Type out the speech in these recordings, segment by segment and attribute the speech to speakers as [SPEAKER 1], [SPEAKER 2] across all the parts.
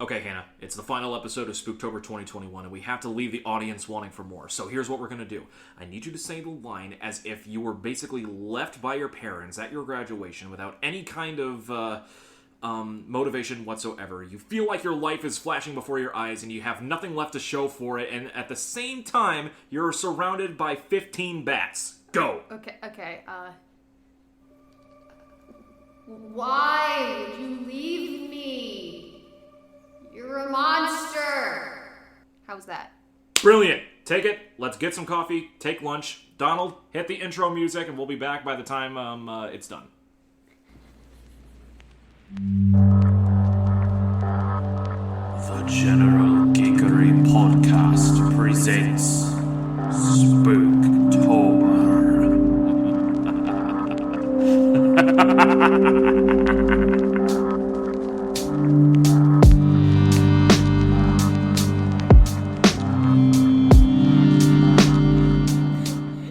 [SPEAKER 1] Okay, Hannah, it's the final episode of Spooktober 2021, and we have to leave the audience wanting for more. So here's what we're going to do. I need you to say the line as if you were basically left by your parents at your graduation without any kind of motivation whatsoever. You feel like your life is flashing before your eyes, and you have nothing left to show for it, and at the same time, you're surrounded by 15 bats. Go!
[SPEAKER 2] Okay, Why would you leave me? You're a monster! How's that?
[SPEAKER 1] Brilliant! Take it, let's get some coffee, take lunch. Donald, hit the intro music, and we'll be back by the time it's done. The General Geekery Podcast presents Spooktober.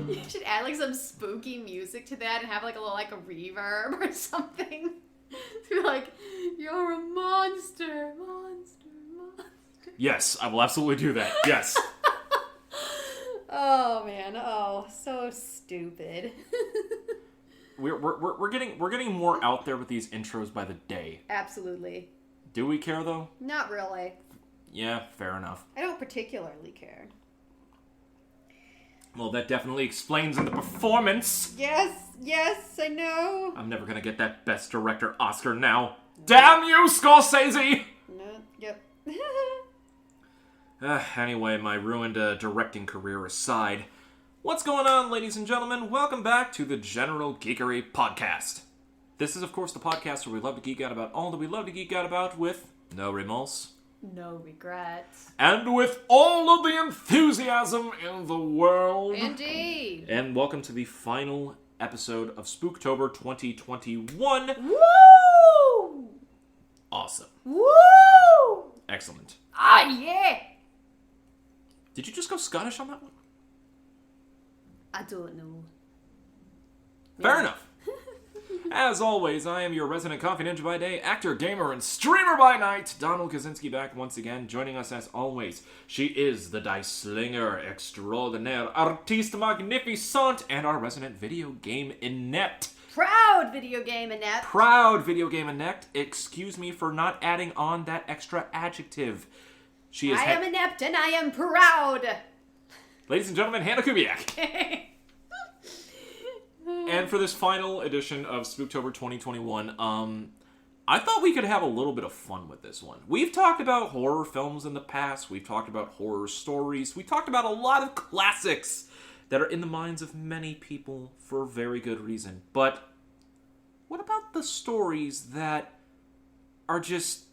[SPEAKER 2] You should add like some spooky music to that and have like a little like a reverb or something. Be like, you're a monster.
[SPEAKER 1] Yes, I will absolutely do that. Yes.
[SPEAKER 2] Oh man, so stupid.
[SPEAKER 1] We're getting more out there with these intros by the day.
[SPEAKER 2] Absolutely.
[SPEAKER 1] Do we care though?
[SPEAKER 2] Not really.
[SPEAKER 1] Yeah, fair enough.
[SPEAKER 2] I don't particularly care.
[SPEAKER 1] Well, that definitely explains in the performance.
[SPEAKER 2] Yes, I know.
[SPEAKER 1] I'm never gonna get that Best Director Oscar now. Damn you, Scorsese!
[SPEAKER 2] No, yep.
[SPEAKER 1] Anyway, my ruined directing career aside, what's going on, ladies and gentlemen? Welcome back to the General Geekery Podcast. This is, of course, the podcast where we love to geek out about all that we love to geek out about with no remorse.
[SPEAKER 2] No regrets.
[SPEAKER 1] And with all of the enthusiasm in the world.
[SPEAKER 2] Indeed.
[SPEAKER 1] And welcome to the final episode of Spooktober 2021.
[SPEAKER 2] Woo!
[SPEAKER 1] Awesome.
[SPEAKER 2] Woo!
[SPEAKER 1] Excellent.
[SPEAKER 2] Ah, yeah!
[SPEAKER 1] Did you just go Scottish on that one?
[SPEAKER 2] I don't know.
[SPEAKER 1] Fair enough. As always, I am your resident coffee ninja by day, actor, gamer, and streamer by night, Donald Kaczynski, back once again. Joining us as always, she is the dice slinger extraordinaire, artiste magnificent, and our resident video game inept.
[SPEAKER 2] Proud video game inept.
[SPEAKER 1] Proud video game inept. Excuse me for not adding on that extra adjective. She is.
[SPEAKER 2] I am inept and I am proud.
[SPEAKER 1] Ladies and gentlemen, Hannah Kubiak. And for this final edition of Spooktober 2021, I thought we could have a little bit of fun with this one. We've talked about horror films in the past. We've talked about horror stories. We talked about a lot of classics that are in the minds of many people for very good reason. But what about the stories that are just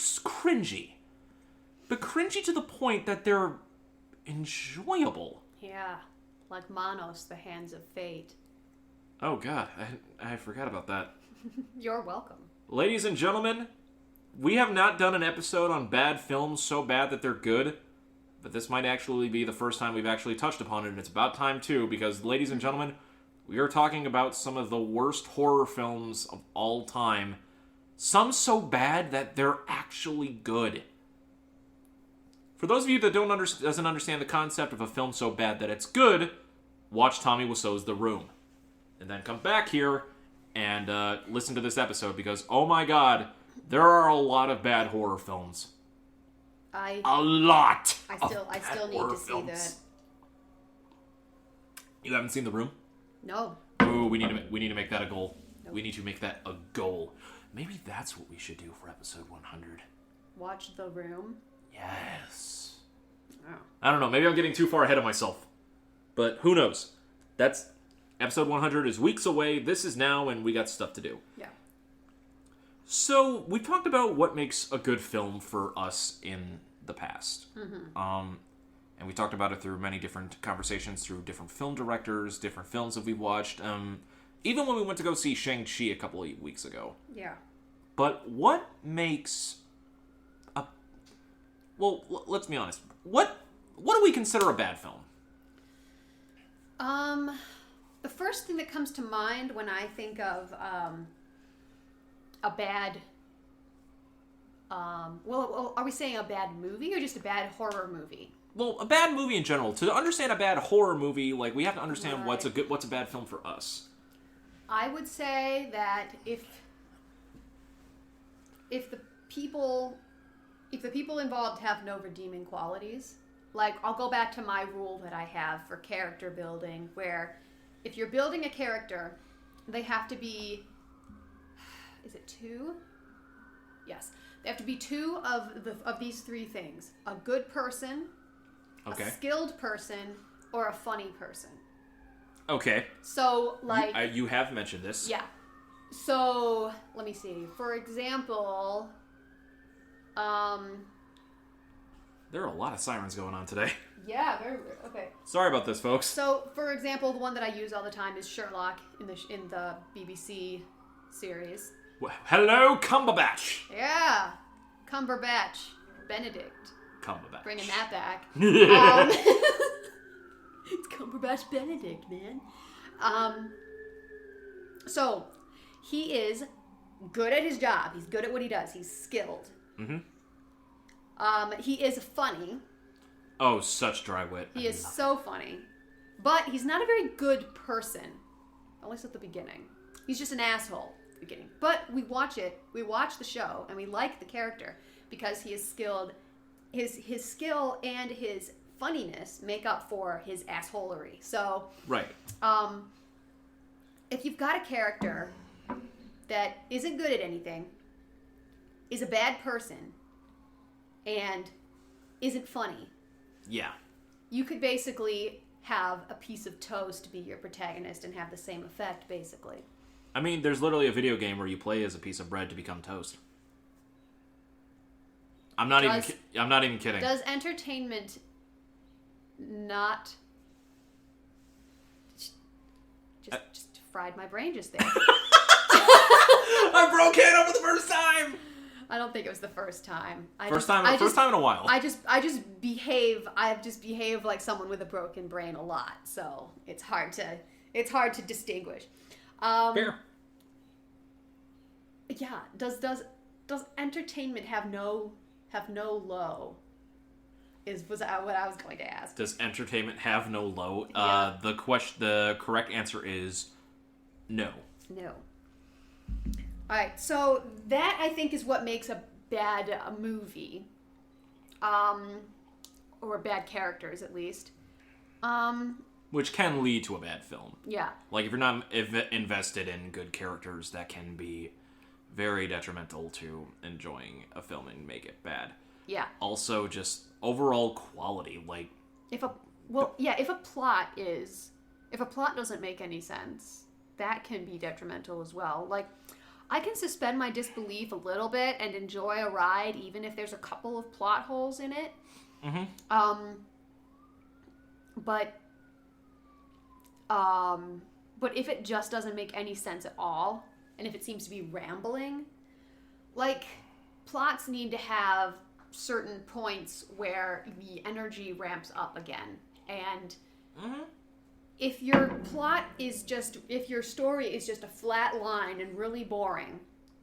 [SPEAKER 1] cringy? But cringy to the point that they're enjoyable.
[SPEAKER 2] Yeah, like Manos, the Hands of Fate.
[SPEAKER 1] Oh god, I forgot about that.
[SPEAKER 2] You're welcome.
[SPEAKER 1] Ladies and gentlemen, we have not done an episode on bad films so bad that they're good, but this might actually be the first time we've actually touched upon it, and it's about time too, because, ladies and gentlemen, we are talking about some of the worst horror films of all time. Some so bad that they're actually good. For those of you that doesn't understand the concept of a film so bad that it's good, watch Tommy Wiseau's The Room. And then come back here and listen to this episode, because, oh my god, there are a lot of bad horror films.
[SPEAKER 2] I still need to see that.
[SPEAKER 1] You haven't seen The Room?
[SPEAKER 2] No.
[SPEAKER 1] Ooh, we need to make that a goal. Nope. We need to make that a goal. Maybe that's what we should do for episode 100.
[SPEAKER 2] Watch The Room?
[SPEAKER 1] Yes.
[SPEAKER 2] Oh.
[SPEAKER 1] I don't know. Maybe I'm getting too far ahead of myself. But who knows? That's episode 100 is weeks away. This is now, and we got stuff to do.
[SPEAKER 2] Yeah.
[SPEAKER 1] So we talked about what makes a good film for us in the past.
[SPEAKER 2] Mm-hmm.
[SPEAKER 1] And we talked about it through many different conversations, through different film directors, different films that we've watched. Even when we went to go see Shang-Chi a couple of weeks ago.
[SPEAKER 2] Yeah.
[SPEAKER 1] But what makes a... Well, let's be honest. What do we consider a bad film?
[SPEAKER 2] The first thing that comes to mind when I think of a bad Well, are we saying a bad movie or just a bad horror movie?
[SPEAKER 1] Well, a bad movie in general. To understand a bad horror movie, like, we have to understand
[SPEAKER 2] Right.
[SPEAKER 1] what's a bad film for us.
[SPEAKER 2] I would say that if the people involved have no redeeming qualities, like, I'll go back to my rule that I have for character building, where if you're building a character, they have to be, is it 2? Yes. They have to be 2 of these 3 things: a good person,
[SPEAKER 1] Okay.
[SPEAKER 2] a skilled person, or a funny person.
[SPEAKER 1] Okay.
[SPEAKER 2] So, like...
[SPEAKER 1] You have mentioned this.
[SPEAKER 2] Yeah. So, let me see. For example,
[SPEAKER 1] There are a lot of sirens going on today.
[SPEAKER 2] yeah, very weird. Okay.
[SPEAKER 1] Sorry about this, folks.
[SPEAKER 2] So, for example, the one that I use all the time is Sherlock in the BBC series.
[SPEAKER 1] Well, hello, Cumberbatch.
[SPEAKER 2] Yeah. Cumberbatch. Benedict.
[SPEAKER 1] Cumberbatch.
[SPEAKER 2] Bringing that back. It's Cumberbatch Benedict, man. So, he is good at his job. He's good at what he does. He's skilled.
[SPEAKER 1] Mm-hmm.
[SPEAKER 2] He is funny.
[SPEAKER 1] Oh, such dry wit.
[SPEAKER 2] He is so funny. But he's not a very good person. At least at the beginning. He's just an asshole at the beginning. But we watch the show, and we like the character because he is skilled. His skill and his funniness make up for his assholery. So,
[SPEAKER 1] right.
[SPEAKER 2] If you've got a character that isn't good at anything, is a bad person, and isn't funny,
[SPEAKER 1] Yeah.
[SPEAKER 2] you could basically have a piece of toast be your protagonist and have the same effect, basically.
[SPEAKER 1] I mean, there's literally a video game where you play as a piece of bread to become toast. I'm not even kidding.
[SPEAKER 2] Does entertainment not just fried my brain just there?
[SPEAKER 1] I broke it over the first time.
[SPEAKER 2] I don't think it was the first time.
[SPEAKER 1] First time in a while.
[SPEAKER 2] I just behave like someone with a broken brain a lot, so it's hard to distinguish.
[SPEAKER 1] Fair.
[SPEAKER 2] Yeah. Does entertainment have no low? Was that what I was going to ask?
[SPEAKER 1] Does entertainment have no low?
[SPEAKER 2] Yeah.
[SPEAKER 1] The correct answer is no.
[SPEAKER 2] No. All right, so that I think is what makes a bad movie, or bad characters at least.
[SPEAKER 1] Which can lead to a bad film.
[SPEAKER 2] Yeah.
[SPEAKER 1] Like, if you're not invested in good characters, that can be very detrimental to enjoying a film and make it bad.
[SPEAKER 2] Yeah.
[SPEAKER 1] Also, just overall quality. Like,
[SPEAKER 2] If a plot doesn't make any sense, that can be detrimental as well. Like, I can suspend my disbelief a little bit and enjoy a ride even if there's a couple of plot holes in it.
[SPEAKER 1] mm-hmm.
[SPEAKER 2] But if it just doesn't make any sense at all, and if it seems to be rambling, like, plots need to have certain points where the energy ramps up again. And if your story is just a flat line and really boring,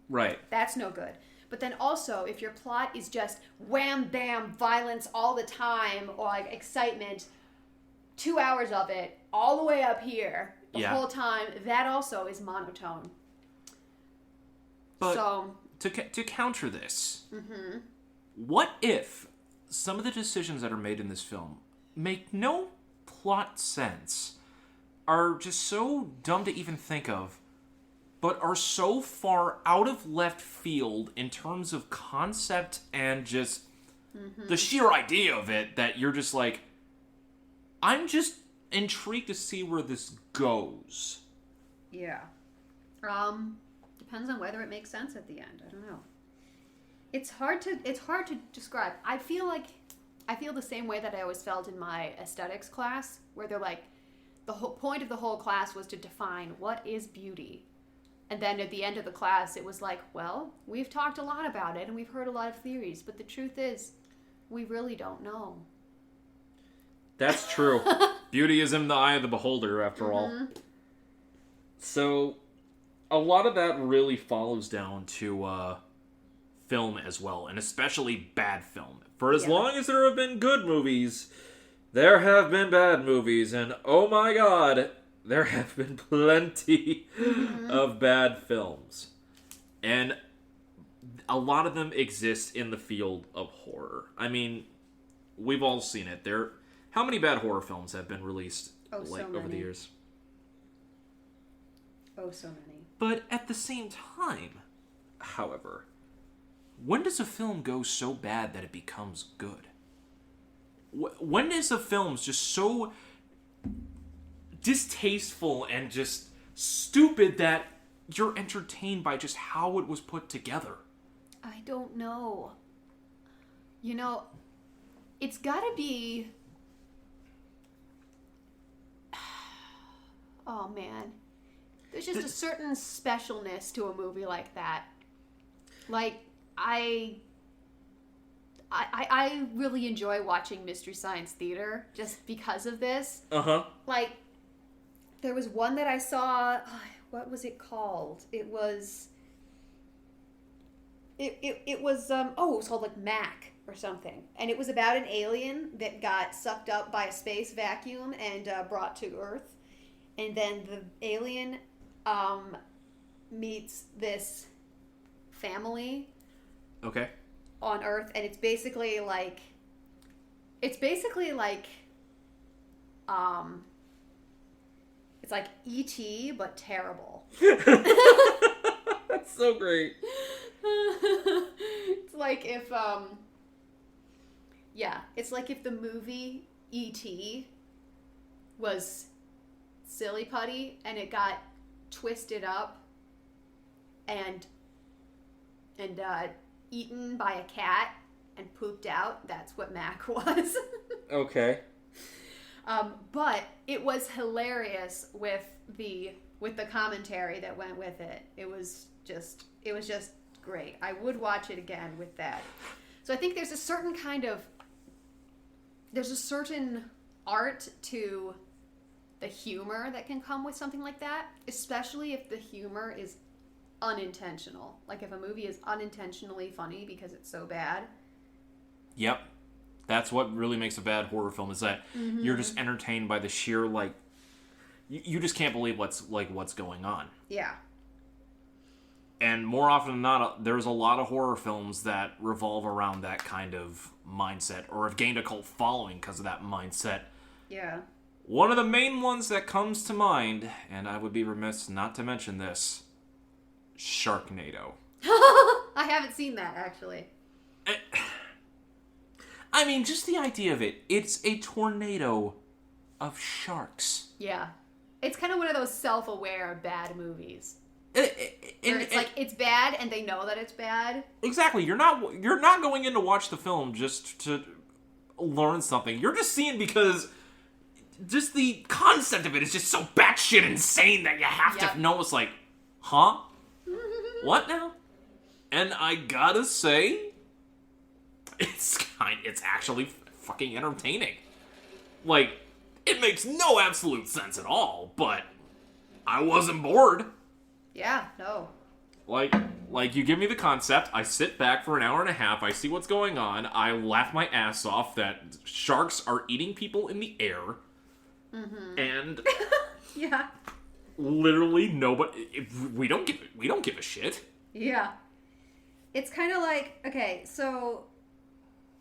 [SPEAKER 1] Right.
[SPEAKER 2] that's no good. But then also, if your plot is just wham bam violence all the time, or like excitement, 2 hours of it all the way up here the whole time, that also is monotone.
[SPEAKER 1] But
[SPEAKER 2] so
[SPEAKER 1] to counter this, what if some of the decisions that are made in this film make no plot sense, are just so dumb to even think of, but are so far out of left field in terms of concept and just the sheer idea of it, that you're just like, I'm just intrigued to see where this goes.
[SPEAKER 2] Yeah. Depends on whether it makes sense at the end. I don't know. It's hard to describe. I feel the same way that I always felt in my aesthetics class, where they're like, the whole point of the whole class was to define what is beauty. And then at the end of the class, it was like, well, we've talked a lot about it and we've heard a lot of theories, but the truth is, we really don't know.
[SPEAKER 1] That's true. Beauty is in the eye of the beholder, after all. So, a lot of that really follows down to film as well, and especially bad film. For as long as there have been good movies, there have been bad movies, and oh my god, there have been plenty of bad films. And a lot of them exist in the field of horror. I mean, we've all seen it. How many bad horror films have been released over the years?
[SPEAKER 2] Oh, so many.
[SPEAKER 1] But at the same time, however, when does a film go so bad that it becomes good? When is a film just so distasteful and just stupid that you're entertained by just how it was put together?
[SPEAKER 2] I don't know. You know, it's gotta be... Oh, man. There's just a certain specialness to a movie like that. Like, I really enjoy watching Mystery Science Theater just because of this.
[SPEAKER 1] Uh-huh.
[SPEAKER 2] Like, there was one that I saw... What was it called? It was... It was called like Mac or something. And it was about an alien that got sucked up by a space vacuum and brought to Earth. And then the alien meets this family.
[SPEAKER 1] Okay.
[SPEAKER 2] On Earth, and it's basically like it's like E.T. but terrible.
[SPEAKER 1] That's so great.
[SPEAKER 2] It's like if it's like if the movie E.T. was silly putty and it got twisted up and eaten by a cat and pooped out. That's what Mac was.
[SPEAKER 1] Okay.
[SPEAKER 2] But it was hilarious with the commentary that went with it. It was just great. I would watch it again with that. So I think there's a certain art to the humor that can come with something like that, especially if the humor is unintentional. Like if a movie is unintentionally funny because it's so bad. Yep.
[SPEAKER 1] That's what really makes a bad horror film, is that you're just entertained by the sheer, like, you just can't believe what's going on.
[SPEAKER 2] Yeah.
[SPEAKER 1] And more often than not, there's a lot of horror films that revolve around that kind of mindset, or have gained a cult following because of that mindset.
[SPEAKER 2] Yeah.
[SPEAKER 1] One of the main ones that comes to mind, and I would be remiss not to mention this, Sharknado.
[SPEAKER 2] I haven't seen that, actually.
[SPEAKER 1] I mean, just the idea of it. It's a tornado of sharks.
[SPEAKER 2] Yeah. It's kind of one of those self-aware bad movies. Where it's like, it's bad, and they know that it's bad.
[SPEAKER 1] Exactly. You're not going in to watch the film just to learn something. You're just seeing because just the concept of it is just so batshit insane that you have to know. It's like, huh? What now? And I gotta say, it's actually fucking entertaining. Like, it makes no absolute sense at all, but I wasn't bored.
[SPEAKER 2] Yeah, no.
[SPEAKER 1] Like you give me the concept, I sit back for an hour and a half, I see what's going on, I laugh my ass off that sharks are eating people in the air, and
[SPEAKER 2] yeah,
[SPEAKER 1] literally nobody. We don't give a shit.
[SPEAKER 2] Yeah, it's kind of like, okay, so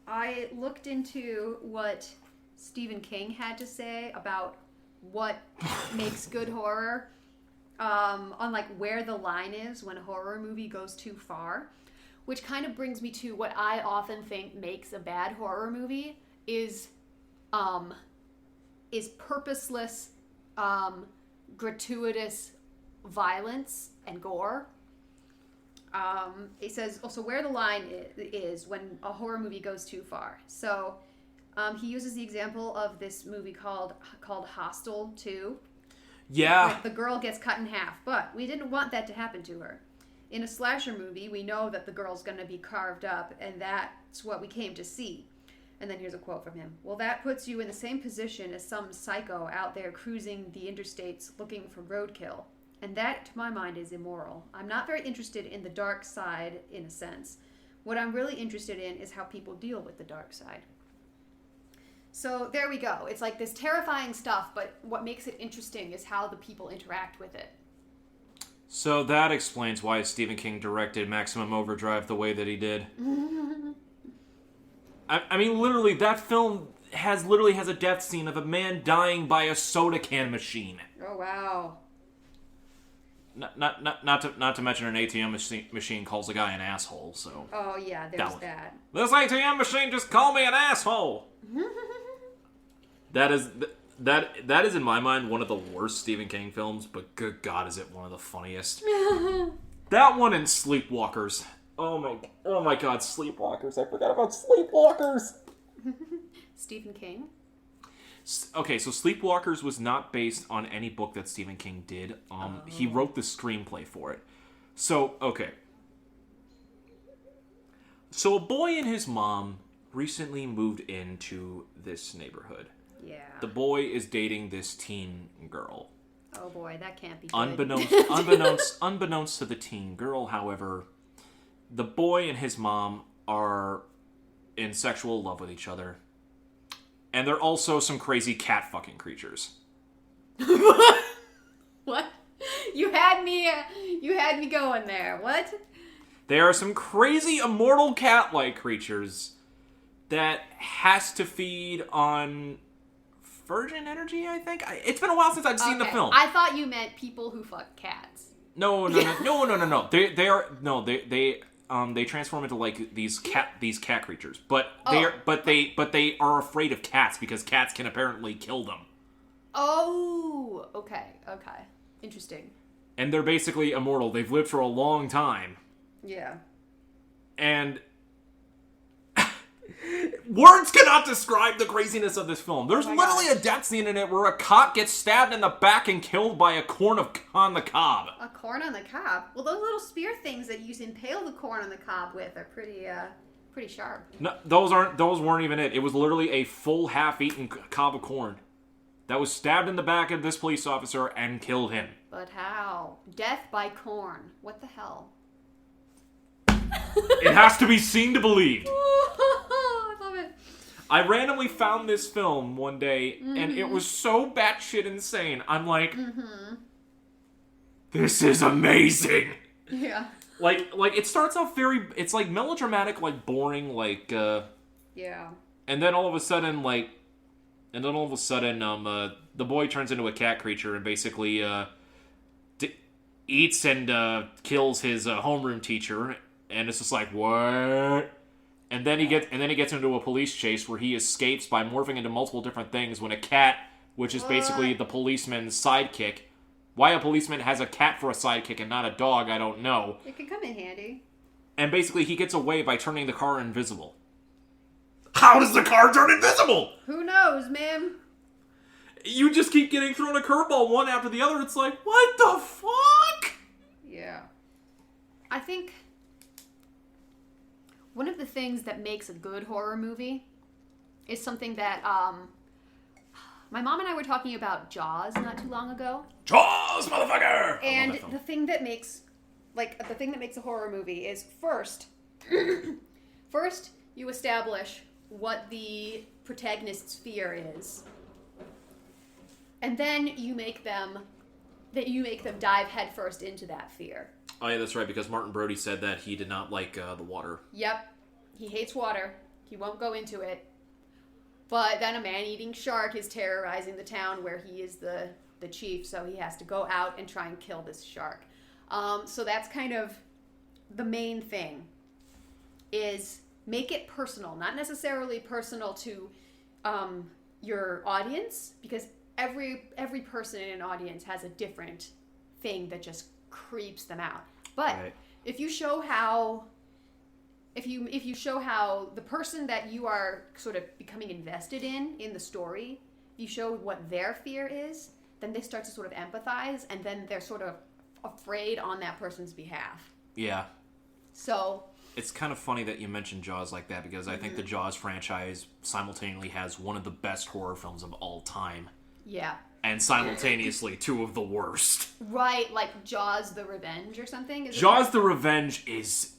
[SPEAKER 2] I looked into what Stephen King had to say about what makes good horror. On like where the line is when a horror movie goes too far, which kind of brings me to what I often think makes a bad horror movie is purposeless, gratuitous violence and gore. It says also where the line is when a horror movie goes too far. So he uses the example of this movie called Hostel 2.
[SPEAKER 1] Yeah.
[SPEAKER 2] The girl gets cut in half, but we didn't want that to happen to her. In a slasher movie, we know that the girl's going to be carved up, and that's what we came to see. And then here's a quote from him. Well, that puts you in the same position as some psycho out there cruising the interstates looking for roadkill. And that, to my mind, is immoral. I'm not very interested in the dark side, in a sense. What I'm really interested in is how people deal with the dark side. So there we go. It's like this terrifying stuff, but what makes it interesting is how the people interact with it.
[SPEAKER 1] So that explains why Stephen King directed Maximum Overdrive the way that he did. I mean, literally, that film has a death scene of a man dying by a soda can machine.
[SPEAKER 2] Oh, wow.
[SPEAKER 1] Not to mention an ATM machine calls a guy an asshole, so...
[SPEAKER 2] Oh, yeah, there's that.
[SPEAKER 1] This ATM machine just called me an asshole! That is, in my mind, one of the worst Stephen King films, but good God, is it one of the funniest. That one and Sleepwalkers. Oh my God, Sleepwalkers. I forgot about Sleepwalkers!
[SPEAKER 2] Stephen King?
[SPEAKER 1] Okay, so Sleepwalkers was not based on any book that Stephen King did. He wrote the screenplay for it. So, okay. So a boy and his mom recently moved into this neighborhood.
[SPEAKER 2] Yeah.
[SPEAKER 1] The boy is dating this teen girl.
[SPEAKER 2] Oh boy, that can't be good.
[SPEAKER 1] Unbeknownst to the teen girl, however, the boy and his mom are in sexual love with each other. And they're also some crazy cat fucking creatures.
[SPEAKER 2] What? You had me going there. What?
[SPEAKER 1] They are some crazy immortal cat-like creatures that has to feed on virgin energy, I think. It's been a while since I've seen the film.
[SPEAKER 2] I thought you meant people who fuck cats.
[SPEAKER 1] No. They transform into like these cat creatures, but they are afraid of cats because cats can apparently kill them.
[SPEAKER 2] Oh, okay, interesting.
[SPEAKER 1] And they're basically immortal. They've lived for a long time.
[SPEAKER 2] Yeah.
[SPEAKER 1] And words cannot describe the craziness of this film. There's literally a death scene in it where a cop gets stabbed in the back and killed by a corn on the cob.
[SPEAKER 2] A corn on the cob? Well, those little spear things that you impale the corn on the cob with are pretty sharp.
[SPEAKER 1] No, those weren't even it. It was literally a full half-eaten cob of corn that was stabbed in the back of this police officer and killed him.
[SPEAKER 2] But how? Death by corn. What the hell?
[SPEAKER 1] It has to be seen to believe.
[SPEAKER 2] I love it.
[SPEAKER 1] I randomly found this film one day, and it was so batshit insane. I'm like, this is amazing.
[SPEAKER 2] Yeah.
[SPEAKER 1] Like it starts off it's like melodramatic, like boring, like
[SPEAKER 2] yeah.
[SPEAKER 1] And then all of a sudden, the boy turns into a cat creature and basically eats and kills his homeroom teacher. And it's just like, what? And then he gets into a police chase where he escapes by morphing into multiple different things when a cat, which is basically the policeman's sidekick. Why a policeman has a cat for a sidekick and not a dog, I don't know.
[SPEAKER 2] It could come in handy.
[SPEAKER 1] And basically he gets away by turning the car invisible. How does the car turn invisible?
[SPEAKER 2] Who knows, man?
[SPEAKER 1] You just keep getting thrown a curveball one after the other. It's like, what the fuck?
[SPEAKER 2] Yeah. I think one of the things that makes a good horror movie is something that my mom and I were talking about Jaws not too long ago.
[SPEAKER 1] Jaws, motherfucker!
[SPEAKER 2] And the thing that makes a horror movie is first you establish what the protagonist's fear is. And then you make them dive headfirst into that fear.
[SPEAKER 1] Oh yeah, that's right, because Martin Brody said that he did not like the water.
[SPEAKER 2] Yep. He hates water. He won't go into it. But then a man-eating shark is terrorizing the town where he is the chief, so he has to go out and try and kill this shark. So that's kind of the main thing, is make it personal. Not necessarily personal to your audience, because every person in an audience has a different thing that just creeps them out. But if you show how the person that you are sort of becoming invested in the story, you show what their fear is, then they start to sort of empathize, and then they're sort of afraid on that person's behalf.
[SPEAKER 1] Yeah.
[SPEAKER 2] So
[SPEAKER 1] it's kind of funny that you mentioned Jaws like that, because I think the Jaws franchise simultaneously has one of the best horror films of all time.
[SPEAKER 2] Yeah.
[SPEAKER 1] And simultaneously two of the worst.
[SPEAKER 2] Right, like Jaws the Revenge or something?
[SPEAKER 1] Jaws the Revenge is...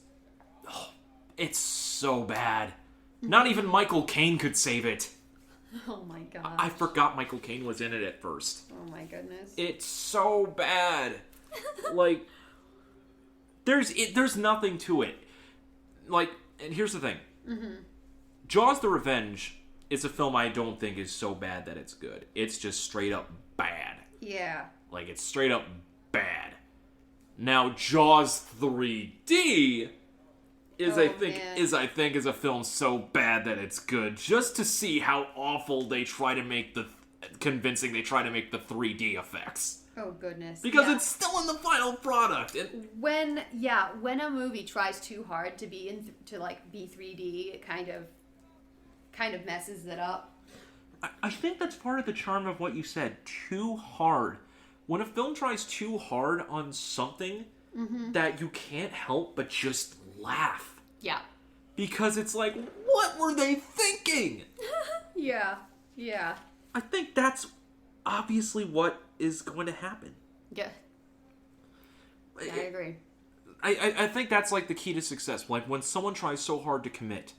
[SPEAKER 1] It's so bad. Not even Michael Caine could save it.
[SPEAKER 2] Oh my god.
[SPEAKER 1] I forgot Michael Caine was in it at first.
[SPEAKER 2] Oh my goodness.
[SPEAKER 1] It's so bad. Like, there's nothing to it. Like, and here's the thing. Mm-hmm. Jaws the Revenge is a film I don't think is so bad that it's good. It's just straight up bad.
[SPEAKER 2] Yeah.
[SPEAKER 1] Like, it's straight up bad. Now, Jaws 3D is I think is a film so bad that it's good. Just to see how awful they try to make convincing they try to make the 3D effects.
[SPEAKER 2] Oh goodness.
[SPEAKER 1] Because it's still in the final product.
[SPEAKER 2] When a movie tries too hard to be to be 3D, it kind of messes it up.
[SPEAKER 1] I think that's part of the charm of what you said. Too hard. When a film tries too hard on something that you can't help but just laugh.
[SPEAKER 2] Yeah.
[SPEAKER 1] Because it's like, what were they thinking?
[SPEAKER 2] Yeah.
[SPEAKER 1] I think that's obviously what is going to happen.
[SPEAKER 2] Yeah. I agree.
[SPEAKER 1] I think that's like the key to success. Like when someone tries so hard to commit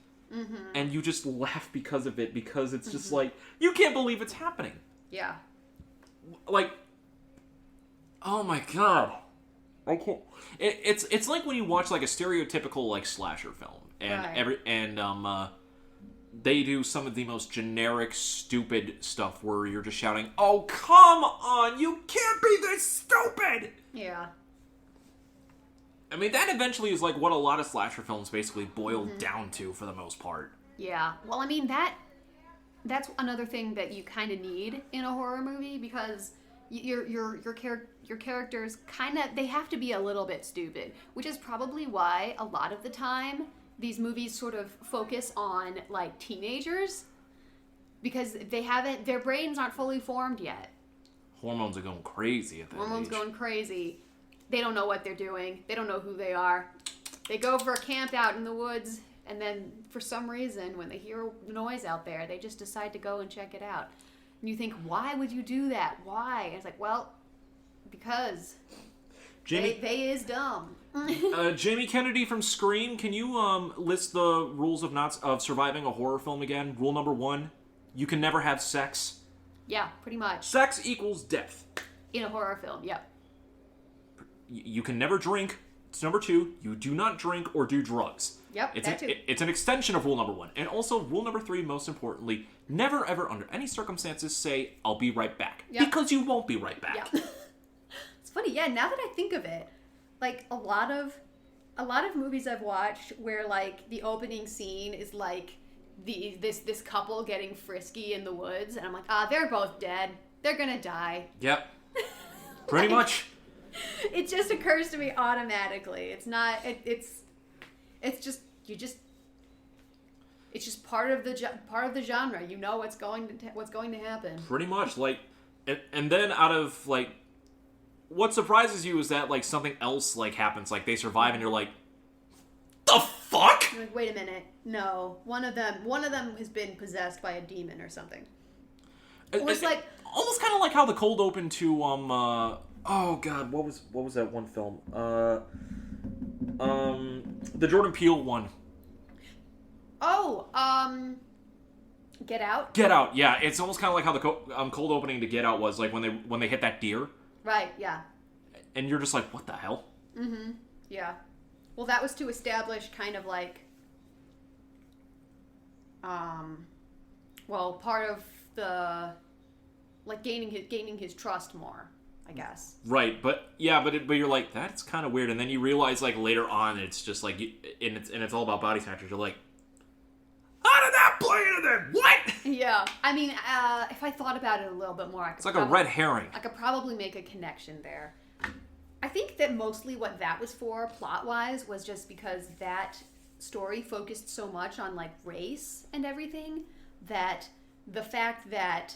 [SPEAKER 1] and you just laugh because of it, because it's just like, you can't believe it's happening.
[SPEAKER 2] Yeah.
[SPEAKER 1] Like, oh my god. I can't. It's like when you watch like a stereotypical like slasher film and they do some of the most generic, stupid stuff where you're just shouting, "Oh, come on! You can't be this stupid!"
[SPEAKER 2] Yeah.
[SPEAKER 1] I mean, that eventually is like what a lot of slasher films basically boil down to for the most part.
[SPEAKER 2] Yeah. Well, I mean, that's another thing that you kind of need in a horror movie, because your characters they have to be a little bit stupid, which is probably why a lot of the time these movies sort of focus on like teenagers, because their brains aren't fully formed yet.
[SPEAKER 1] Hormones are going crazy at that
[SPEAKER 2] Hormones
[SPEAKER 1] age.
[SPEAKER 2] going crazy. They don't know what they're doing. They don't know who they are. They go for a camp out in the woods, and then for some reason, when they hear noise out there, they just decide to go and check it out. And you think, why would you do that? Why? And it's like, well, because
[SPEAKER 1] Jamie,
[SPEAKER 2] they is dumb.
[SPEAKER 1] Jamie Kennedy from Scream, can you list the rules of surviving a horror film again? Rule number 1, you can never have sex.
[SPEAKER 2] Yeah, pretty much.
[SPEAKER 1] Sex equals death.
[SPEAKER 2] In a horror film, yep.
[SPEAKER 1] You can never drink. It's number 2, you do not drink or do drugs.
[SPEAKER 2] Yep,
[SPEAKER 1] It's an extension of rule number 1. And also, rule number 3, most importantly, never ever under any circumstances say, "I'll be right back."
[SPEAKER 2] Yep.
[SPEAKER 1] Because you won't be right back.
[SPEAKER 2] Yep. It's funny, yeah, now that I think of it, like a lot of movies I've watched where like the opening scene is like this couple getting frisky in the woods, and I'm like, they're both dead. They're gonna die.
[SPEAKER 1] Yep. Pretty much.
[SPEAKER 2] It just occurs to me automatically. It's not. It's just It's just part of the genre. You know what's going to happen.
[SPEAKER 1] Pretty much, like, and then out of like, what surprises you is that like something else like happens, like they survive, and you're like, the fuck?
[SPEAKER 2] You're like, wait a minute, no, one of them has been possessed by a demon or something. It was like
[SPEAKER 1] almost kind of like how the cold open to oh god, what was that one film? The Jordan Peele one.
[SPEAKER 2] Oh, Get Out?
[SPEAKER 1] Get Out, yeah. It's almost kind of like how the cold opening to Get Out was, like when they hit that deer.
[SPEAKER 2] Right, yeah.
[SPEAKER 1] And you're just like, what the hell?
[SPEAKER 2] Mm-hmm, yeah. Well, that was to establish kind of like, part of the, like, gaining his trust more, I guess.
[SPEAKER 1] Right, but you're like, that's kind of weird, and then you realize, like, later on, it's just like, and it's all about body snatchers. You're like, how did that play into that? What?
[SPEAKER 2] Yeah, I mean, if I thought about it a little bit more,
[SPEAKER 1] it's like a red herring.
[SPEAKER 2] I could probably make a connection there. I think that mostly what that was for, plot-wise, was just because that story focused so much on, like, race and everything, that the fact that,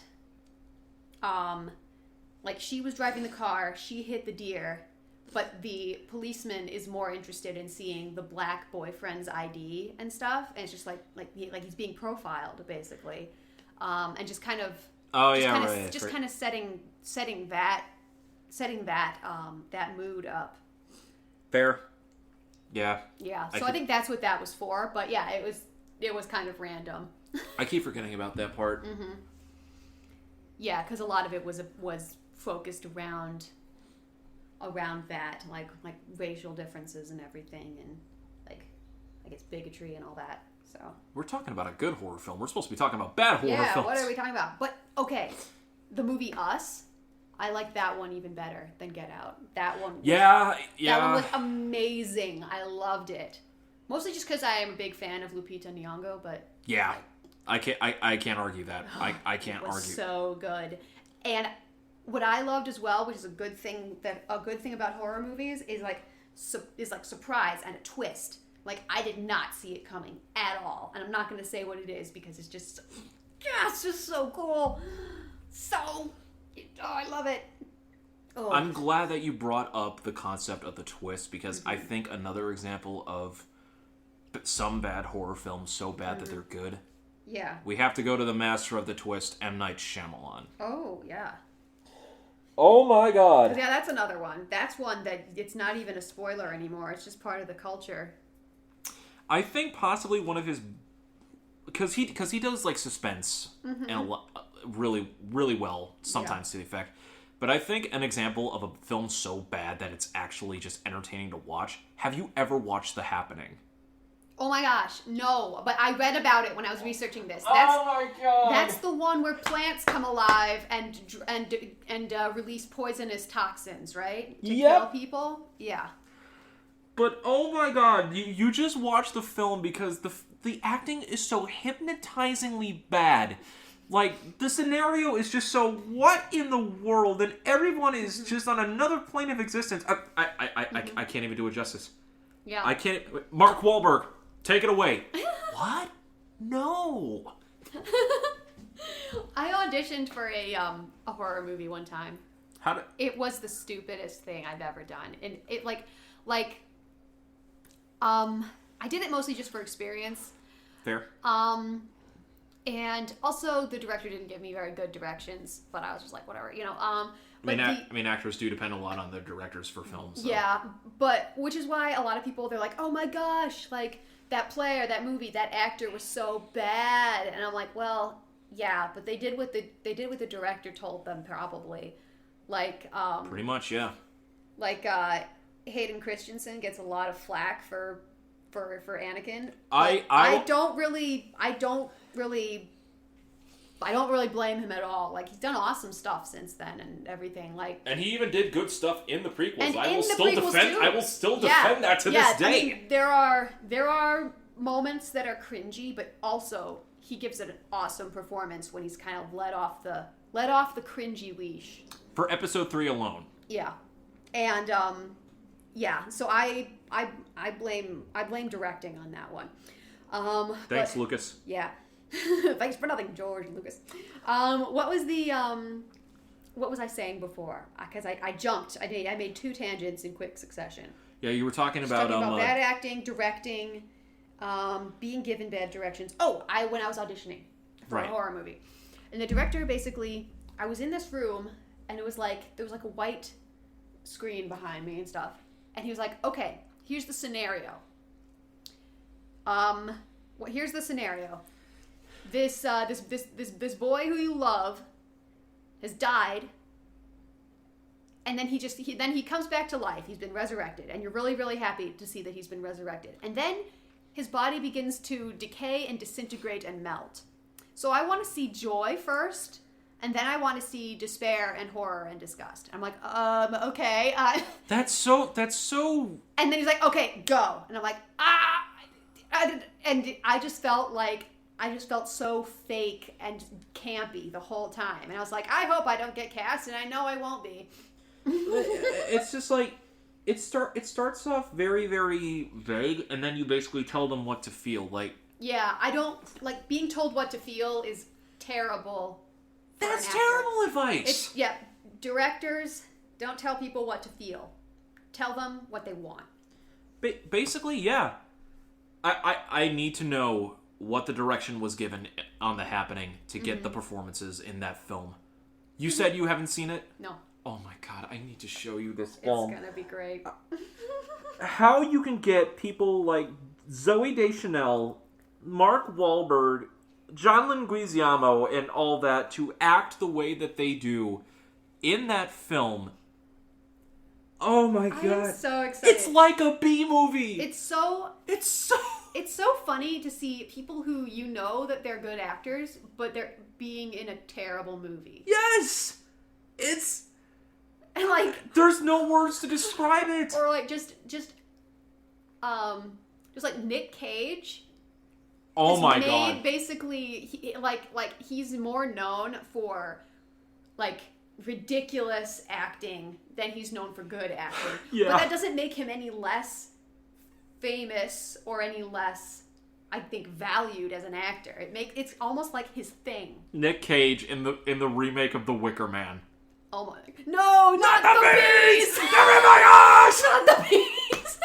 [SPEAKER 2] like, she was driving the car, she hit the deer, but the policeman is more interested in seeing the black boyfriend's ID and stuff, and it's just like he's being profiled, basically, and just kind of kind of setting that mood up.
[SPEAKER 1] Fair. Yeah.
[SPEAKER 2] Yeah, so I think that's what that was for. But yeah, it was kind of random.
[SPEAKER 1] I keep forgetting about that part.
[SPEAKER 2] Mm-hmm. Yeah, because a lot of it was focused around that, like racial differences and everything, and like I guess bigotry and all that. So
[SPEAKER 1] we're talking about a good horror film. We're supposed to be talking about bad horror films.
[SPEAKER 2] Yeah, what are we talking about? But okay, the movie Us, I like that one even better than Get Out. That one. That one was amazing. I loved it. Mostly just because I am a big fan of Lupita Nyong'o, but
[SPEAKER 1] yeah, I can't argue that. I can't argue.
[SPEAKER 2] So good. And what I loved as well, which is a good thing about horror movies, is like surprise and a twist. Like, I did not see it coming at all. And I'm not going to say what it is because it's just so cool. I love it. Oh.
[SPEAKER 1] I'm glad that you brought up the concept of the twist because I think another example of some bad horror films so bad that they're good.
[SPEAKER 2] Yeah.
[SPEAKER 1] We have to go to the master of the twist, M. Night Shyamalan.
[SPEAKER 2] Oh, yeah.
[SPEAKER 1] Oh my god.
[SPEAKER 2] Yeah, that's another one. That's one that it's not even a spoiler anymore. It's just part of the culture.
[SPEAKER 1] I think possibly one of his... Because he does, like, suspense and really, really well, sometimes to the effect. But I think an example of a film so bad that it's actually just entertaining to watch. Have you ever watched The Happening?
[SPEAKER 2] Oh my gosh, no. But I read about it when I was researching this.
[SPEAKER 1] Oh my god.
[SPEAKER 2] That's the one where plants come alive and release poisonous toxins, right? To kill people? Yeah.
[SPEAKER 1] But oh my god, you just watch the film because the acting is so hypnotizingly bad. Like, the scenario is just so, what in the world? And everyone is just on another plane of existence. I can't even do it justice.
[SPEAKER 2] Yeah.
[SPEAKER 1] I can't... Mark Wahlberg, take it away. What? No.
[SPEAKER 2] I auditioned for a horror movie one time. It was the stupidest thing I've ever done. And it, I did it mostly just for experience.
[SPEAKER 1] Fair.
[SPEAKER 2] And also, the director didn't give me very good directions, but I was just like, whatever,
[SPEAKER 1] I mean, actors do depend a lot on their directors for films. So.
[SPEAKER 2] Yeah, but which is why a lot of people, they're like, oh my gosh, like, that play or that movie, that actor was so bad. And I'm like, well, yeah, but they did what the director told them, probably. Like,
[SPEAKER 1] pretty much, yeah.
[SPEAKER 2] Like, Hayden Christensen gets a lot of flack for Anakin. I don't really blame him at all. Like, he's done awesome stuff since then and everything. Like,
[SPEAKER 1] and he even did good stuff in the prequels.
[SPEAKER 2] And
[SPEAKER 1] I will still defend that to this day.
[SPEAKER 2] I mean, there are moments that are cringy, but also he gives it an awesome performance when he's kind of let off the cringy leash.
[SPEAKER 1] For episode 3 alone.
[SPEAKER 2] Yeah. And so I blame directing on that one.
[SPEAKER 1] Thanks, Lucas.
[SPEAKER 2] Yeah. Thanks for nothing, George Lucas. What was I saying before? Because I jumped. I made 2 tangents in quick succession.
[SPEAKER 1] Yeah, you were talking about
[SPEAKER 2] bad acting, directing, being given bad directions. When I was auditioning for a horror movie, and the director basically, I was in this room, and it was like there was like a white screen behind me and stuff, and he was like, "Okay, here's the scenario. Here's the scenario. This boy who you love has died, and then he comes back to life. He's been resurrected, and you're really, really happy to see that he's been resurrected. And then his body begins to decay and disintegrate and melt. So I want to see joy first, and then I want to see despair and horror and disgust." I'm like, okay.
[SPEAKER 1] That's so...
[SPEAKER 2] And then he's like, "Okay, go." And I'm like, and I just felt so fake and campy the whole time. And I was like, I hope I don't get cast, and I know I won't be.
[SPEAKER 1] It's just like, it starts off very, very vague, and then you basically tell them what to feel. Like,
[SPEAKER 2] yeah, I don't, like, being told what to feel is terrible.
[SPEAKER 1] That's terrible advice.
[SPEAKER 2] Directors, don't tell people what to feel. Tell them what they want.
[SPEAKER 1] Basically, yeah. I need to know what the direction was given on The Happening to get the performances in that film. You said you haven't seen it?
[SPEAKER 2] No.
[SPEAKER 1] Oh my god, I need to show you this film.
[SPEAKER 2] It's gonna be great.
[SPEAKER 1] how you can get people like Zoe Deschanel, Mark Wahlberg, John Leguizamo, and all that to act the way that they do in that film. Oh my god.
[SPEAKER 2] I'm so excited.
[SPEAKER 1] It's like a B movie.
[SPEAKER 2] It's so funny to see people who you know that they're good actors, but they're being in a terrible movie.
[SPEAKER 1] Yes! It's...
[SPEAKER 2] And like...
[SPEAKER 1] There's no words to describe it.
[SPEAKER 2] Or like just like Nick Cage.
[SPEAKER 1] Oh my god.
[SPEAKER 2] Basically, he's more known for like ridiculous acting than he's known for good acting.
[SPEAKER 1] Yeah.
[SPEAKER 2] But that doesn't make him any less famous or any less, I think, valued as an actor. It's almost like his thing.
[SPEAKER 1] Nick Cage in the remake of The Wicker Man.
[SPEAKER 2] Oh my! No, not the bees!
[SPEAKER 1] They're in my eyes!
[SPEAKER 2] Not the bees!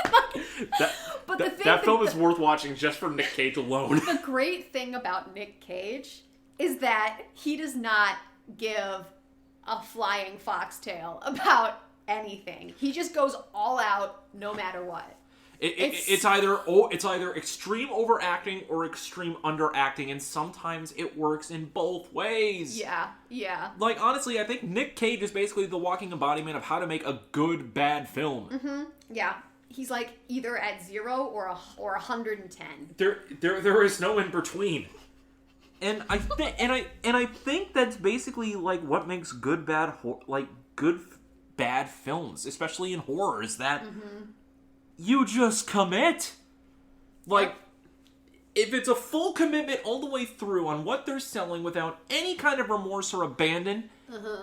[SPEAKER 1] That film is worth watching just for Nick Cage alone.
[SPEAKER 2] The great thing about Nick Cage is that he does not give a flying foxtail about anything. He just goes all out no matter what.
[SPEAKER 1] It's either extreme overacting or extreme underacting, and sometimes it works in both ways.
[SPEAKER 2] Yeah.
[SPEAKER 1] Like, honestly, I think Nick Cage is basically the walking embodiment of how to make a good, bad film.
[SPEAKER 2] Mm-hmm. Yeah. He's like either at 0 or 110.
[SPEAKER 1] There is no in between. And I think that's basically like what makes good bad films, especially in horror, is that you just commit. Like, if it's a full commitment all the way through on what they're selling without any kind of remorse or abandon,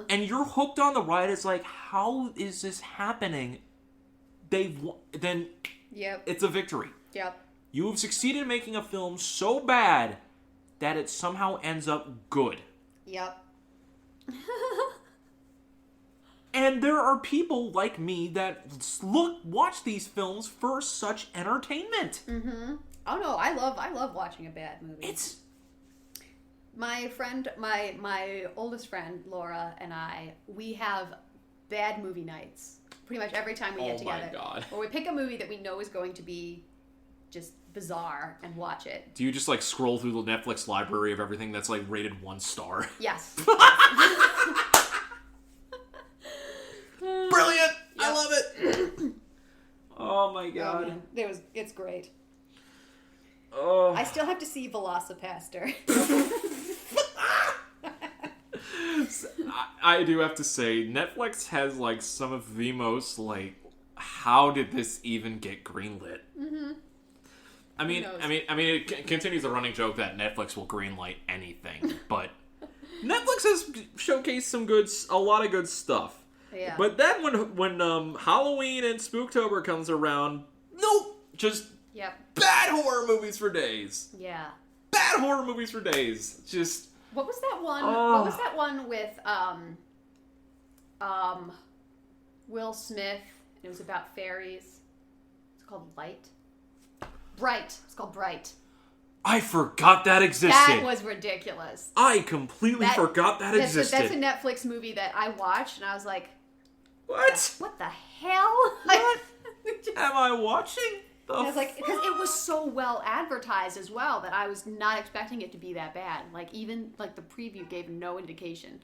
[SPEAKER 1] and you're hooked on the ride, it's like, how is this happening? Then it's a victory.
[SPEAKER 2] Yep.
[SPEAKER 1] You have succeeded in making a film so bad that it somehow ends up good.
[SPEAKER 2] Yep.
[SPEAKER 1] And there are people like me that watch these films for such entertainment.
[SPEAKER 2] Mm-hmm. Oh no, I love watching a bad movie.
[SPEAKER 1] It's
[SPEAKER 2] my friend, my oldest friend Laura and I. We have bad movie nights pretty much every time we get together.
[SPEAKER 1] Oh my god!
[SPEAKER 2] Where we pick a movie that we know is going to be just bizarre and watch it.
[SPEAKER 1] Do you just like scroll through the Netflix library of everything that's like rated 1 star?
[SPEAKER 2] Yes.
[SPEAKER 1] Brilliant! Yep. I love it. Oh my god!
[SPEAKER 2] Oh, man. It's great.
[SPEAKER 1] Oh.
[SPEAKER 2] I still have to see Velocipaster.
[SPEAKER 1] I do have to say, Netflix has like some of the most like, how did this even get greenlit? Mm-hmm. I mean, it continues the running joke that Netflix will greenlight anything, but Netflix has showcased a lot of good stuff.
[SPEAKER 2] Yeah.
[SPEAKER 1] But then when Halloween and Spooktober comes around, nope, just bad horror movies for days.
[SPEAKER 2] Yeah.
[SPEAKER 1] Bad horror movies for days. Just.
[SPEAKER 2] What was that one? What was that one with Will Smith? It was about fairies. It's called Bright. It's called Bright.
[SPEAKER 1] I forgot that existed.
[SPEAKER 2] That was ridiculous.
[SPEAKER 1] I completely forgot that existed.
[SPEAKER 2] That's a Netflix movie that I watched, and I was like,
[SPEAKER 1] "What?
[SPEAKER 2] What the hell?
[SPEAKER 1] What am I watching?"
[SPEAKER 2] I was like, because it was so well advertised as well that I was not expecting it to be that bad. Like, even like the preview gave no indication.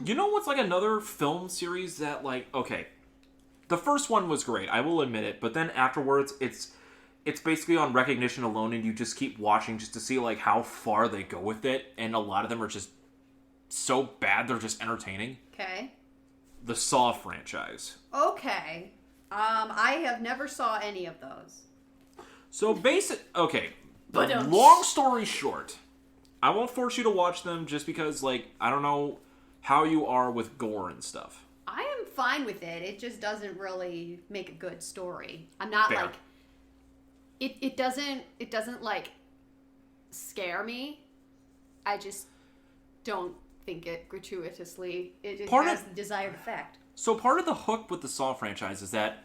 [SPEAKER 1] You know what's like another film series that like, okay, the first one was great, I will admit it, but then afterwards it's basically on recognition alone, and you just keep watching just to see like how far they go with it, and a lot of them are just so bad they're just entertaining. Okay. The Saw franchise.
[SPEAKER 2] Okay. I have never saw any of those.
[SPEAKER 1] So long story short, I won't force you to watch them just because, like, I don't know how you are with gore and stuff.
[SPEAKER 2] I am fine with it. It just doesn't really make a good story. I'm not like it doesn't like scare me. I just don't think it gratuitously has the desired effect.
[SPEAKER 1] So part of the hook with the Saw franchise is that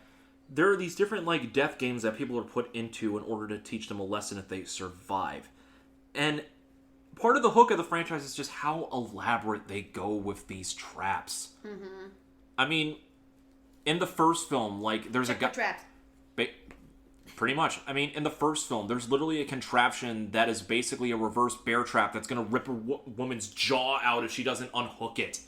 [SPEAKER 1] there are these different like death games that people are put into in order to teach them a lesson if they survive. And part of the hook of the franchise is just how elaborate they go with these traps. Mm-hmm. I mean, in the first film, like, there's a guy...
[SPEAKER 2] Trapped.
[SPEAKER 1] Pretty much. I mean, in the first film, there's literally a contraption that is basically a reverse bear trap that's going to rip a woman's jaw out if she doesn't unhook it.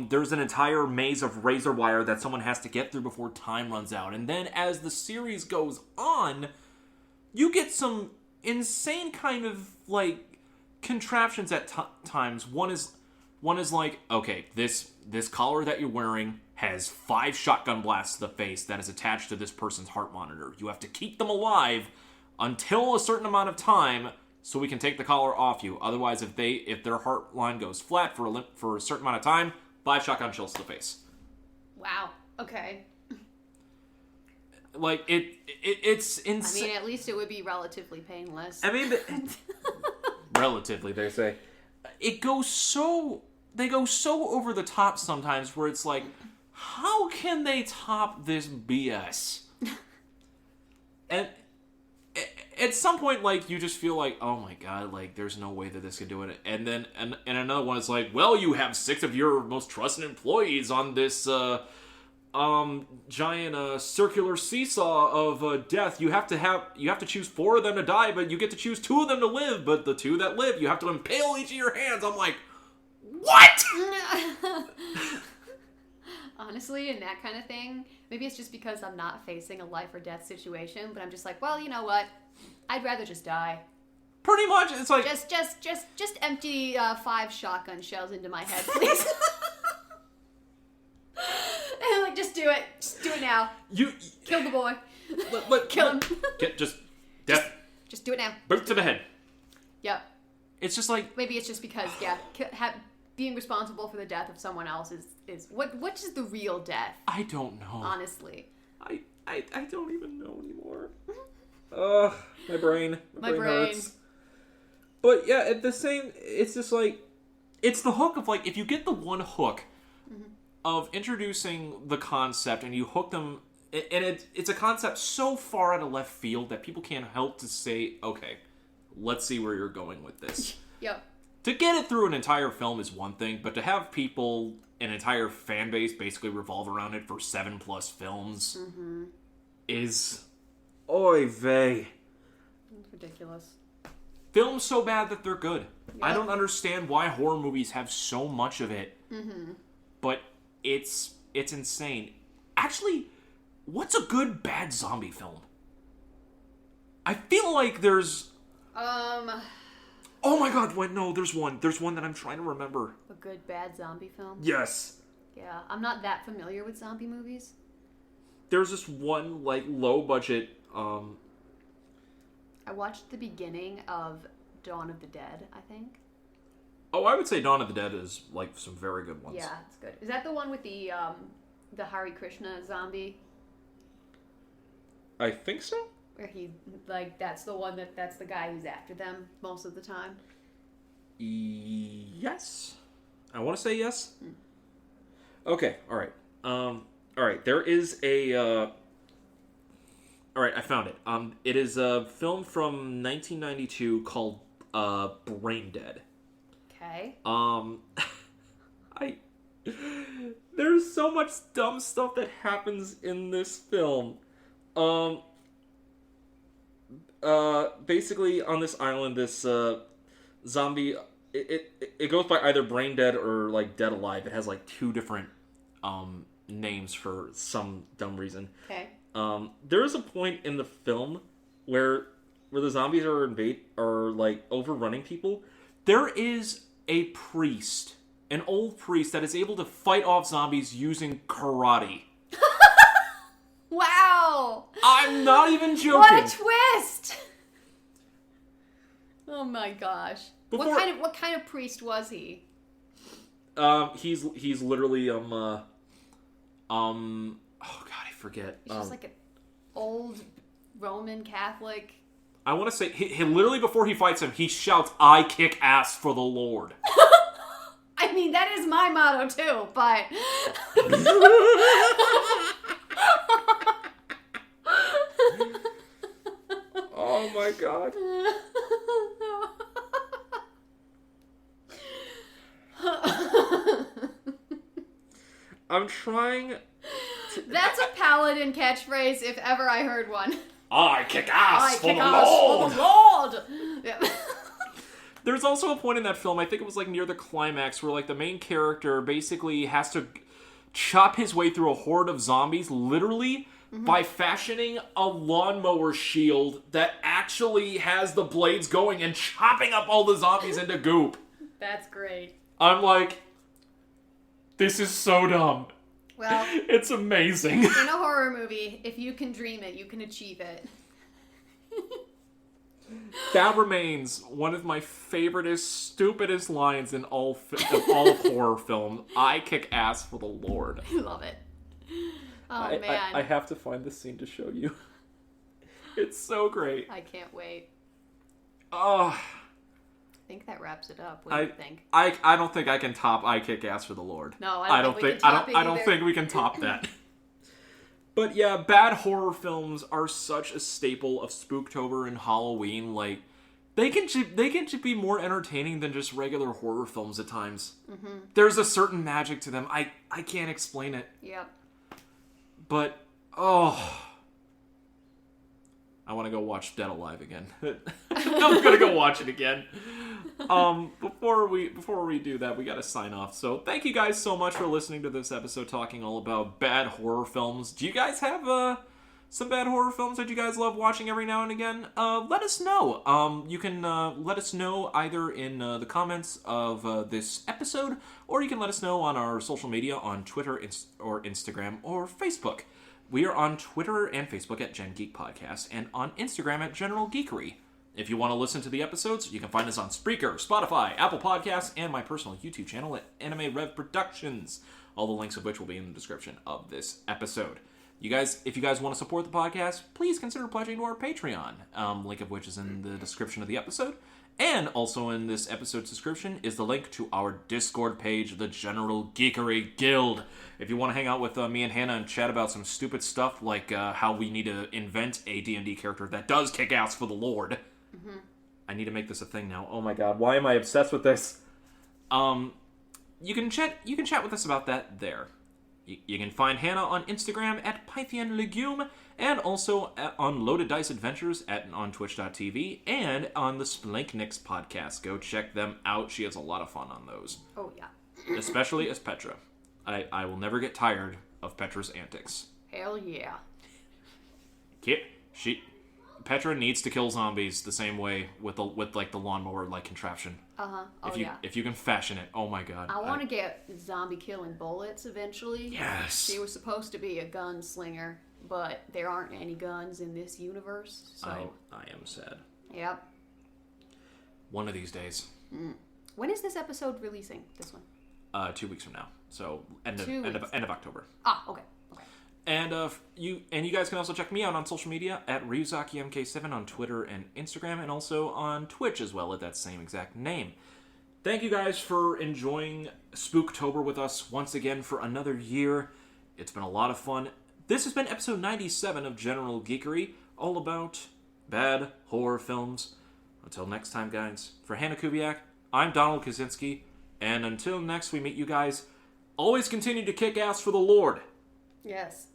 [SPEAKER 1] There's an entire maze of razor wire that someone has to get through before time runs out. And then as the series goes on, you get some insane kind of, like, contraptions at times. One is like, okay, this collar that you're wearing has 5 shotgun blasts to the face that is attached to this person's heart monitor. You have to keep them alive until a certain amount of time so we can take the collar off you. Otherwise, if their heart line goes flat for a certain amount of time, 5 shotgun shells to the face.
[SPEAKER 2] Wow. Okay.
[SPEAKER 1] Like, it's insane.
[SPEAKER 2] I mean, at least it would be relatively painless.
[SPEAKER 1] I mean, relatively, they say. They go so over the top sometimes where it's like, how can they top this BS? And at some point, like, you just feel like, oh my god, like, there's no way that this could do it. And then, and another one is like, well, you have 6 of your most trusted employees on this, giant, circular seesaw of, death. You have to choose 4 of them to die, but you get to choose 2 of them to live, but the 2 that live, you have to impale each of your hands. I'm like, what?
[SPEAKER 2] Honestly, in that kind of thing, maybe it's just because I'm not facing a life or death situation, but I'm just like, well, you know what? I'd rather just die.
[SPEAKER 1] Pretty much, it's like...
[SPEAKER 2] Just empty 5 shotgun shells into my head, please. And like, just do it. Just do it now. Kill the boy. Kill him.
[SPEAKER 1] Death.
[SPEAKER 2] Just do it now.
[SPEAKER 1] Boot to the head.
[SPEAKER 2] Yep.
[SPEAKER 1] It's just like...
[SPEAKER 2] Maybe it's just because, being responsible for the death of someone else is what is the real death?
[SPEAKER 1] I don't know.
[SPEAKER 2] Honestly.
[SPEAKER 1] I don't even know anymore. Ugh, my brain hurts. But yeah, it's just like, it's the hook of, like, if you get the one hook of introducing the concept and you hook them, and it's a concept so far out of left field that people can't help to say, okay, let's see where you're going with this.
[SPEAKER 2] Yep.
[SPEAKER 1] To get it through an entire film is one thing, but to have people, an entire fan base, basically revolve around it for 7+ films is... Oy vey.
[SPEAKER 2] It's ridiculous.
[SPEAKER 1] Films so bad that they're good.
[SPEAKER 2] Yep.
[SPEAKER 1] I don't understand why horror movies have so much of it, but it's insane. Actually, what's a good bad zombie film? I feel like there's... Oh my god, wait, no, there's one. There's one that I'm trying to remember.
[SPEAKER 2] A good bad zombie film?
[SPEAKER 1] Yes.
[SPEAKER 2] Yeah, I'm not that familiar with zombie movies.
[SPEAKER 1] There's this one, like, low-budget,
[SPEAKER 2] I watched the beginning of Dawn of the Dead, I think.
[SPEAKER 1] Oh, I would say Dawn of the Dead is, like, some very good ones.
[SPEAKER 2] Yeah, it's good. Is that the one with the Hare Krishna zombie?
[SPEAKER 1] I think so.
[SPEAKER 2] Where he, like, that's the one that's the guy who's after them most of the time?
[SPEAKER 1] Yes. I want to say yes. Okay, alright. Alright, there is a, Alright, I found it. It is a film from 1992 called, Brain Dead.
[SPEAKER 2] Okay.
[SPEAKER 1] There's so much dumb stuff that happens in this film. Basically, on this island, this, zombie, it goes by either Brain Dead or, like, Dead Alive. It has, like, 2 different, names for some dumb reason.
[SPEAKER 2] Okay.
[SPEAKER 1] There is a point in the film where the zombies are like overrunning people. There is a priest, an old priest that is able to fight off zombies using karate.
[SPEAKER 2] Wow!
[SPEAKER 1] I'm not even joking.
[SPEAKER 2] What a twist! Oh my gosh. What kind of priest was he?
[SPEAKER 1] He's literally oh god, I forget.
[SPEAKER 2] He's just like an old Roman Catholic.
[SPEAKER 1] I want to say he literally, before he fights him, he shouts, "I kick ass for the Lord."
[SPEAKER 2] I mean, that is my motto too, but
[SPEAKER 1] oh my god. I'm trying
[SPEAKER 2] That's a paladin catchphrase if ever I heard one.
[SPEAKER 1] I kick ass for the
[SPEAKER 2] ass
[SPEAKER 1] Lord!
[SPEAKER 2] for the Lord! Yeah.
[SPEAKER 1] There's also a point in that film, I think it was like near the climax, where like the main character basically has to chop his way through a horde of zombies, literally by fashioning a lawnmower shield that actually has the blades going and chopping up all the zombies into goop.
[SPEAKER 2] That's great.
[SPEAKER 1] I'm like, this is so dumb.
[SPEAKER 2] Well,
[SPEAKER 1] it's amazing.
[SPEAKER 2] In a horror movie, if you can dream it, you can achieve it.
[SPEAKER 1] That remains one of my favoriteest, stupidest lines in all of horror film. I kick ass for the Lord.
[SPEAKER 2] I love it. Oh, man.
[SPEAKER 1] I have to find this scene to show you. It's so great.
[SPEAKER 2] I can't wait.
[SPEAKER 1] Oh.
[SPEAKER 2] I think that wraps it up. What do you think?
[SPEAKER 1] I don't think I can top I kick ass for the Lord.
[SPEAKER 2] No, I don't think
[SPEAKER 1] we can top that. But yeah, bad horror films are such a staple of Spooktober and Halloween. Like, they can just be more entertaining than just regular horror films at times. Mm-hmm. There's a certain magic to them. I can't explain it.
[SPEAKER 2] Yep.
[SPEAKER 1] But, I want to go watch Dead Alive again. I'm gonna go watch it again. Before we do that, we gotta sign off. So thank you guys so much for listening to this episode talking all about bad horror films. Do you guys have some bad horror films that you guys love watching every now and again? Let us know. You can let us know either in the comments of this episode, or you can let us know on our social media on Twitter or Instagram or Facebook. We are on Twitter and Facebook at Gen Geek Podcast, and on Instagram at General Geekery. If you want to listen to the episodes, you can find us on Spreaker, Spotify, Apple Podcasts, and my personal YouTube channel at Anime Rev Productions. All the links of which will be in the description of this episode. If you guys want to support the podcast, please consider pledging to our Patreon, link of which is in the description of the episode. And also in this episode's description is the link to our Discord page, the General Geekery Guild. If you want to hang out with me and Hannah and chat about some stupid stuff, like how we need to invent a D&D character that does kick ass for the Lord. Mm-hmm. I need to make this a thing now. Oh my god, why am I obsessed with this? You can chat with us about that there. You can find Hannah on Instagram at Pythian Legume, and also on Loaded Dice Adventures on Twitch.tv, and on the SPLANCHNIC podcast. Go check them out. She has a lot of fun on those.
[SPEAKER 2] Oh, yeah.
[SPEAKER 1] Especially as Petra. I will never get tired of Petra's antics.
[SPEAKER 2] Hell yeah.
[SPEAKER 1] Petra needs to kill zombies the same way with like the lawnmower like contraption.
[SPEAKER 2] Uh-huh.
[SPEAKER 1] If you can fashion it, oh my god.
[SPEAKER 2] I want to get zombie killing bullets eventually.
[SPEAKER 1] Yes.
[SPEAKER 2] She was supposed to be a gunslinger, but there aren't any guns in this universe. So
[SPEAKER 1] I am sad.
[SPEAKER 2] Yep.
[SPEAKER 1] One of these days.
[SPEAKER 2] When is this episode releasing? This one?
[SPEAKER 1] 2 weeks from now. So end of October.
[SPEAKER 2] Ah, okay.
[SPEAKER 1] And you guys can also check me out on social media at RyuzakiMK7 on Twitter and Instagram, and also on Twitch as well at that same exact name. Thank you guys for enjoying Spooktober with us once again for another year. It's been a lot of fun. This has been episode 97 of General Geekery, all about bad horror films. Until next time, guys, for Hannah Kubiak, I'm Donald Kaczynski, and until next we meet you guys, always continue to kick ass for the Lord.
[SPEAKER 2] Yes.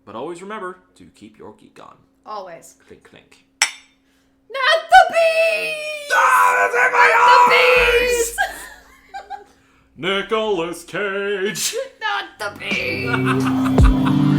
[SPEAKER 1] But always remember to keep your geek on.
[SPEAKER 2] Always.
[SPEAKER 1] Clink, clink.
[SPEAKER 2] Not the bees!
[SPEAKER 1] Ah, that's in my
[SPEAKER 2] The
[SPEAKER 1] eyes!
[SPEAKER 2] bees!
[SPEAKER 1] Nicolas Cage!
[SPEAKER 2] Not the bees!